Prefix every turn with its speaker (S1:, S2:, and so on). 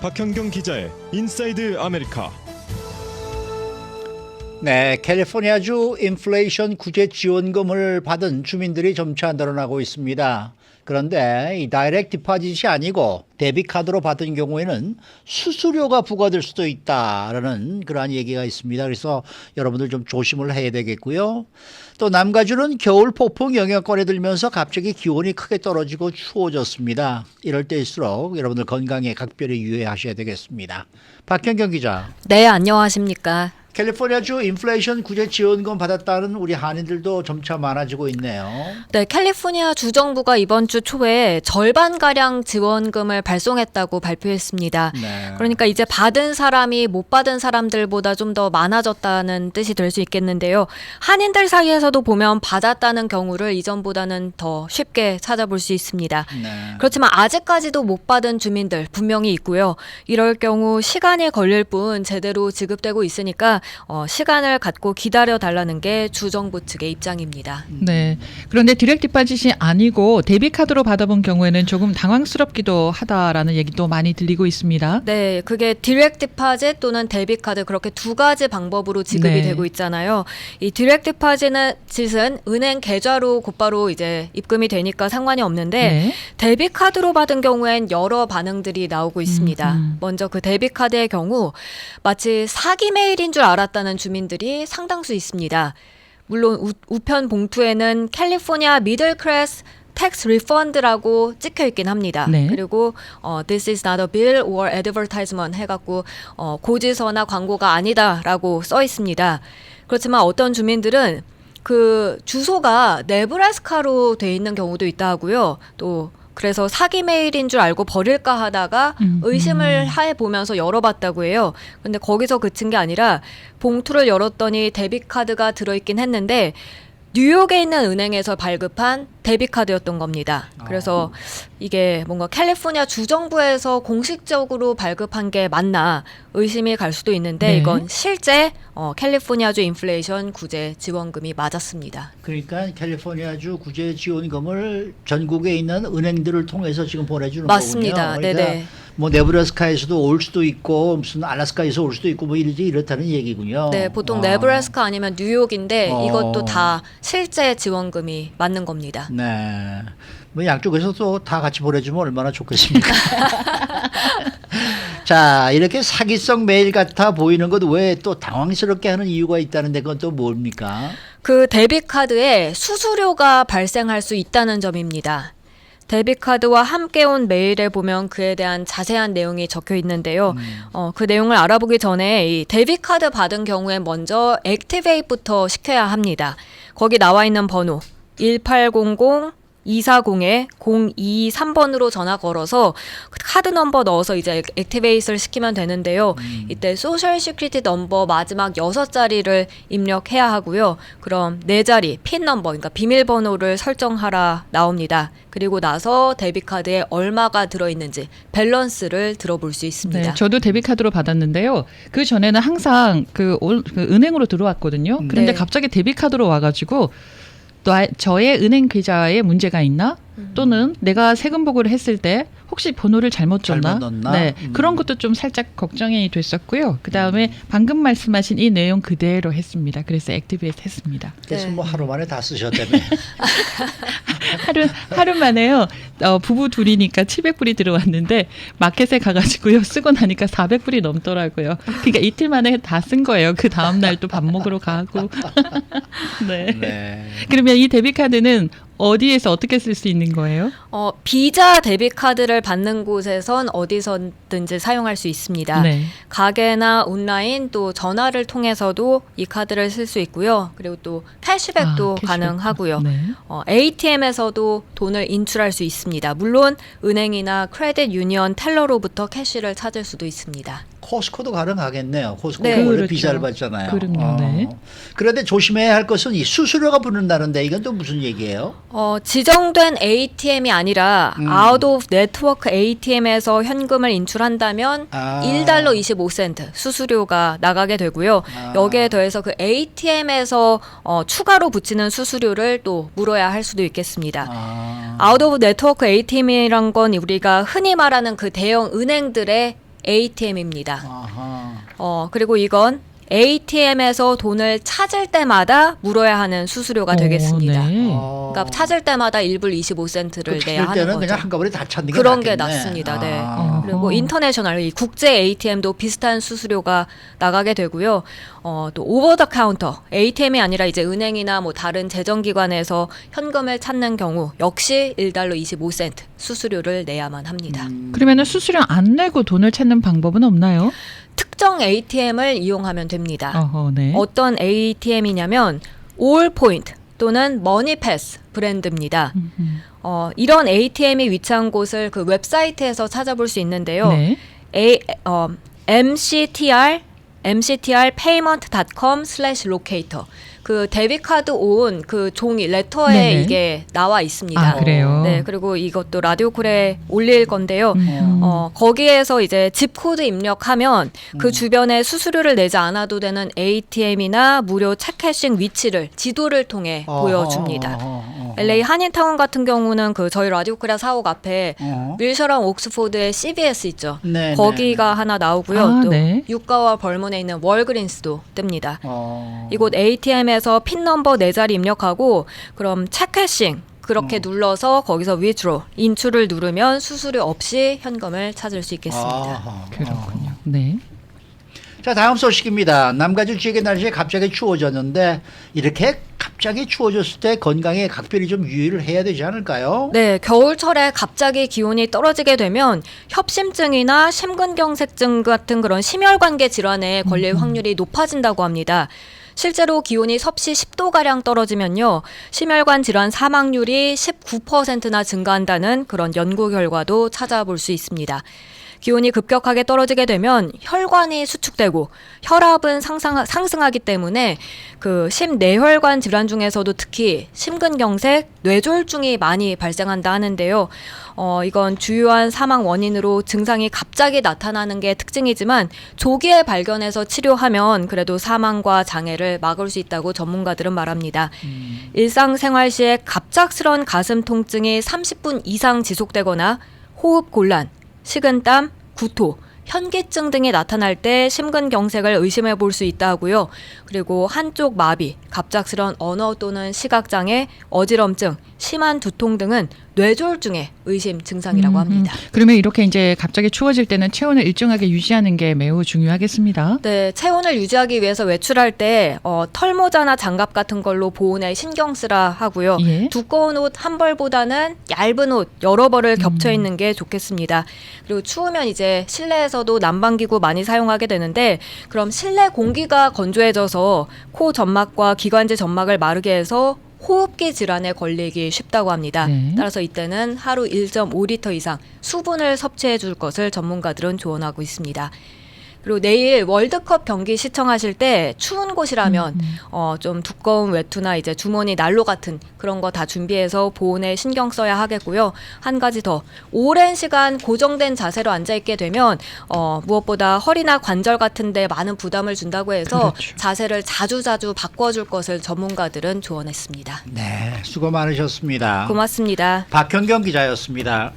S1: 박현경 기자의 인사이드 아메리카.
S2: 네, 캘리포니아주 인플레이션 구제 지원금을 받은 주민들이 점차 늘어나고 있습니다. 그런데 이 다이렉트 디파짓이 아니고 데비카드로 받은 경우에는 수수료가 부과될 수도 있다라는 그러한 얘기가 있습니다. 그래서 여러분들 좀 조심을 해야 되겠고요. 또 남가주는 겨울 폭풍 영향권에 들면서 갑자기 기온이 크게 떨어지고 추워졌습니다. 이럴 때일수록 여러분들 건강에 각별히 유의하셔야 되겠습니다. 박현경 기자.
S3: 네, 안녕하십니까.
S2: 캘리포니아주 인플레이션 구제 지원금 받았다는 우리 한인들도 점차 많아지고 있네요.
S3: 네, 캘리포니아 주정부가 이번 주 초에 절반가량 지원금을 발송했다고 발표했습니다.
S2: 네.
S3: 그러니까 이제 받은 사람이 못 받은 사람들보다 좀 더 많아졌다는 뜻이 될 수 있겠는데요. 한인들 사이에서도 보면 받았다는 경우를 이전보다는 더 쉽게 찾아볼 수 있습니다.
S2: 네.
S3: 그렇지만 아직까지도 못 받은 주민들 분명히 있고요. 이럴 경우 시간이 걸릴 뿐 제대로 지급되고 있으니까 시간을 갖고 기다려달라는 게 주정부 측의 입장입니다.
S4: 네. 그런데 디렉트 디파짓이 아니고 데비카드로 받아본 경우에는 조금 당황스럽기도 하다라는 얘기도 많이 들리고 있습니다.
S3: 네, 그게 디렉트 디파짓 또는 데비카드 그렇게 두 가지 방법으로 지급이
S4: 네.
S3: 되고 있잖아요. 이 디렉트 디파짓은 은행 계좌로 곧바로 이제 입금이 되니까 상관이 없는데
S4: 네.
S3: 데비카드로 받은 경우엔 여러 반응들이 나오고 있습니다. 먼저 그 데비카드의 경우 마치 사기 메일인 줄 알았다는 주민들이 상당수 있습니다. 물론 우편 봉투에는 캘리포니아 미들 클래스 텍스 리펀드라고 찍혀 있긴 합니다.
S4: 네.
S3: 그리고 This is not a bill or advertisement 해갖고 고지서나 광고가 아니다라고 써 있습니다. 그렇지만 어떤 주민들은 그 주소가 네브라스카로 돼 있는 경우도 있다 하고요. 또 그래서 사기 메일인 줄 알고 버릴까 하다가 의심을 해보면서 열어봤다고 해요. 근데 거기서 그친 게 아니라 봉투를 열었더니 데비카드가 들어있긴 했는데 뉴욕에 있는 은행에서 발급한 데비카드였던 겁니다. 그래서 이게 뭔가 캘리포니아 주정부에서 공식적으로 발급한 게 맞나 의심이 갈 수도 있는데
S4: 네.
S3: 이건 실제 캘리포니아주 인플레이션 구제 지원금이 맞았습니다.
S2: 그러니까 캘리포니아주 구제 지원금을 전국에 있는 은행들을 통해서 지금 보내주는
S3: 맞습니다.
S2: 거군요. 그러니까
S3: 네네.
S2: 뭐 네브라스카에서도 올 수도 있고 무슨 알래스카에서 올 수도 있고 뭐 이렇다는 얘기군요.
S3: 네, 보통 네브라스카 아니면 뉴욕인데 이것도
S2: 어.
S3: 다 실제 지원금이 맞는 겁니다.
S2: 네. 뭐 양쪽에서 또 다 같이 보내주면 얼마나 좋겠습니까? 자, 이렇게 사기성 메일 같아 보이는 것 외에 또 당황스럽게 하는 이유가 있다는데 그건 또 뭡니까?
S3: 그 데비카드에 수수료가 발생할 수 있다는 점입니다. 데비카드와 함께 온 메일에 보면 그에 대한 자세한 내용이 적혀 있는데요. 그 내용을 알아보기 전에 이 데비카드 받은 경우에 먼저 액티베이트부터 시켜야 합니다. 거기 나와 있는 번호 1800-240-0223번으로 전화 걸어서 카드 넘버 넣어서 이제 액티베이트를 시키면 되는데요. 이때 소셜 시큐리티 넘버 마지막 6자리를 입력해야 하고요. 그럼 4자리 핀 넘버, 그러니까 비밀번호를 설정하라 나옵니다. 그리고 나서 데비카드에 얼마가 들어있는지 밸런스를 들어볼 수 있습니다.
S4: 네, 저도 데비카드로 받았는데요. 그 전에는 항상 그 은행으로 들어왔거든요. 그런데
S3: 네.
S4: 갑자기 데비카드로 와가지고 또 저의 은행 계좌에 문제가 있나? 또는 내가 세금 보고를 했을 때 혹시 번호를 잘못 줬나?
S2: 잘못 넣었나?
S4: 네, 그런 것도 좀 살짝 걱정이 됐었고요. 그 다음에 방금 말씀하신 이 내용 그대로 했습니다. 그래서 액티베이트 했습니다.
S2: 그래서
S3: 네.
S2: 뭐 하루 만에 다 쓰셨다며.
S4: 하루 만에요. 부부 둘이니까 700불이 들어왔는데 마켓에 가가지고요. 쓰고 나니까 400불이 넘더라고요. 그러니까 이틀 만에 다 쓴 거예요. 그 다음 날 또 밥 먹으러 가고. 네.
S2: 네.
S4: 그러면 이 데비카드는 어디에서 어떻게 쓸 수 있는 거예요?
S3: 비자 데비카드를 받는 곳에선 어디서든지 사용할 수 있습니다.
S4: 네.
S3: 가게나 온라인 또 전화를 통해서도 이 카드를 쓸 수 있고요. 그리고 또 캐시백도
S4: 캐시백.
S3: 가능하고요.
S4: 네.
S3: ATM에서도 돈을 인출할 수 있습니다. 물론 은행이나 크레딧 유니언 텔러로부터 캐시를 찾을 수도 있습니다.
S2: 코스코도 가능하겠네요. 코스코가
S3: 네.
S2: 원래
S4: 그렇죠.
S2: 비자를 받잖아요.
S4: 그럼요. 네.
S2: 그런데 조심해야 할 것은 이 수수료가 붙는다는데 이건 또 무슨 얘기예요?
S3: 지정된 ATM이 아니라 out of network ATM에서 현금을 인출한다면
S2: 아.
S3: 1달러 25센트 수수료가 나가게 되고요.
S2: 아.
S3: 여기에 더해서 그 ATM에서 추가로 붙이는 수수료를 또 물어야 할 수도 있겠습니다.
S2: 아.
S3: out of network ATM이란 건 우리가 흔히 말하는 그 대형 은행들의 ATM입니다.
S2: 아하.
S3: 그리고 이건 ATM에서 돈을 찾을 때마다 물어야 하는 수수료가 되겠습니다.
S4: 네.
S3: 그러니까 찾을 때마다 1불 25센트를 내야 하는
S2: 때는
S3: 거죠.
S2: 그냥 한꺼번에 다 찾는 게
S3: 그런 게
S2: 낫겠네.
S3: 낫습니다. 네.
S2: 아.
S3: 그리고 인터내셔널, 이 국제 ATM도 비슷한 수수료가 나가게 되고요. 또 오버 더 카운터 ATM이 아니라 이제 은행이나 뭐 다른 재정기관에서 현금을 찾는 경우 역시 1달러 25센트 수수료를 내야만 합니다.
S4: 그러면은 수수료 안 내고 돈을 찾는 방법은 없나요?
S3: 특정 ATM을 이용하면 됩니다.
S4: 어허, 네.
S3: 어떤 ATM이냐면 올포인트 또는 머니패스 브랜드입니다. 이런 ATM이 위치한 곳을 그 웹사이트에서 찾아볼 수 있는데요.
S4: 네.
S3: mctrpayment.com/locator 그 데비카드 온 그 종이 레터에
S4: 네네.
S3: 이게 나와 있습니다.
S4: 아, 그래요?
S3: 네, 그리고 이것도 라디오콜에 올릴 건데요. 거기에서 이제 집 코드 입력하면 그 주변에 수수료를 내지 않아도 되는 ATM이나 무료 체크캐싱 위치를 지도를 통해 보여줍니다. LA 한인타운 같은 경우는 그 저희 라디오코리아 사옥 앞에 밀셔랑 옥스포드의 CVS 있죠.
S2: 네,
S3: 거기가 하나 나오고요.
S4: 아,
S3: 또
S4: 네.
S3: 유가와 벌몬에 있는 월그린스도 뜹니다.
S2: 어.
S3: 이곳 ATM에서 핀 넘버 4자리 입력하고 그럼 체크캐싱 그렇게 눌러서 거기서 withdraw 인출을 누르면 수수료 없이 현금을 찾을 수 있겠습니다.
S2: 아하.
S4: 그렇군요. 네.
S2: 자, 다음 소식입니다. 남가주 지역의 날씨가 갑자기 추워졌는데 이렇게 갑자기 추워졌을 때 건강에 각별히 좀 유의를 해야 되지 않을까요?
S3: 네, 겨울철에 갑자기 기온이 떨어지게 되면 협심증이나 심근경색증 같은 그런 심혈관계 질환에 걸릴 확률이 높아진다고 합니다. 실제로 기온이 섭씨 10도가량 떨어지면요, 심혈관 질환 사망률이 19%나 증가한다는 그런 연구 결과도 찾아볼 수 있습니다. 기온이 급격하게 떨어지게 되면 혈관이 수축되고 혈압은 상승하기 때문에 그 심내혈관 질환 중에서도 특히 심근경색, 뇌졸중이 많이 발생한다 하는데요. 이건 주요한 사망 원인으로 증상이 갑자기 나타나는 게 특징이지만 조기에 발견해서 치료하면 그래도 사망과 장애를 막을 수 있다고 전문가들은 말합니다. 일상생활 시에 갑작스런 가슴 통증이 30분 이상 지속되거나 호흡 곤란, 식은땀, 구토, 현기증 등이 나타날 때 심근경색을 의심해 볼 수 있다고요. 그리고 한쪽 마비, 갑작스런 언어 또는 시각장애, 어지럼증, 심한 두통 등은 뇌졸중의 의심 증상이라고 합니다.
S4: 그러면 이렇게 이제 갑자기 추워질 때는 체온을 일정하게 유지하는 게 매우 중요하겠습니다.
S3: 네, 체온을 유지하기 위해서 외출할 때 털모자나 장갑 같은 걸로 보온에 신경 쓰라 하고요.
S4: 예.
S3: 두꺼운 옷 한 벌보다는 얇은 옷 여러 벌을 겹쳐 있는 게 좋겠습니다. 그리고 추우면 이제 실내에서도 난방기구 많이 사용하게 되는데 그럼 실내 공기가 건조해져서 코 점막과 기관지 점막을 마르게 해서 호흡기 질환에 걸리기 쉽다고 합니다.
S4: 네.
S3: 따라서 이때는 하루 1.5리터 이상 수분을 섭취해 줄 것을 전문가들은 조언하고 있습니다. 그리고 내일 월드컵 경기 시청하실 때 추운 곳이라면 좀 두꺼운 외투나 이제 주머니 난로 같은 그런 거 다 준비해서 보온에 신경 써야 하겠고요. 한 가지 더, 오랜 시간 고정된 자세로 앉아 있게 되면 무엇보다 허리나 관절 같은 데 많은 부담을 준다고 해서
S4: 그렇죠.
S3: 자세를 자주자주 바꿔줄 것을 전문가들은 조언했습니다.
S2: 네, 수고 많으셨습니다.
S3: 고맙습니다.
S2: 박현경 기자였습니다.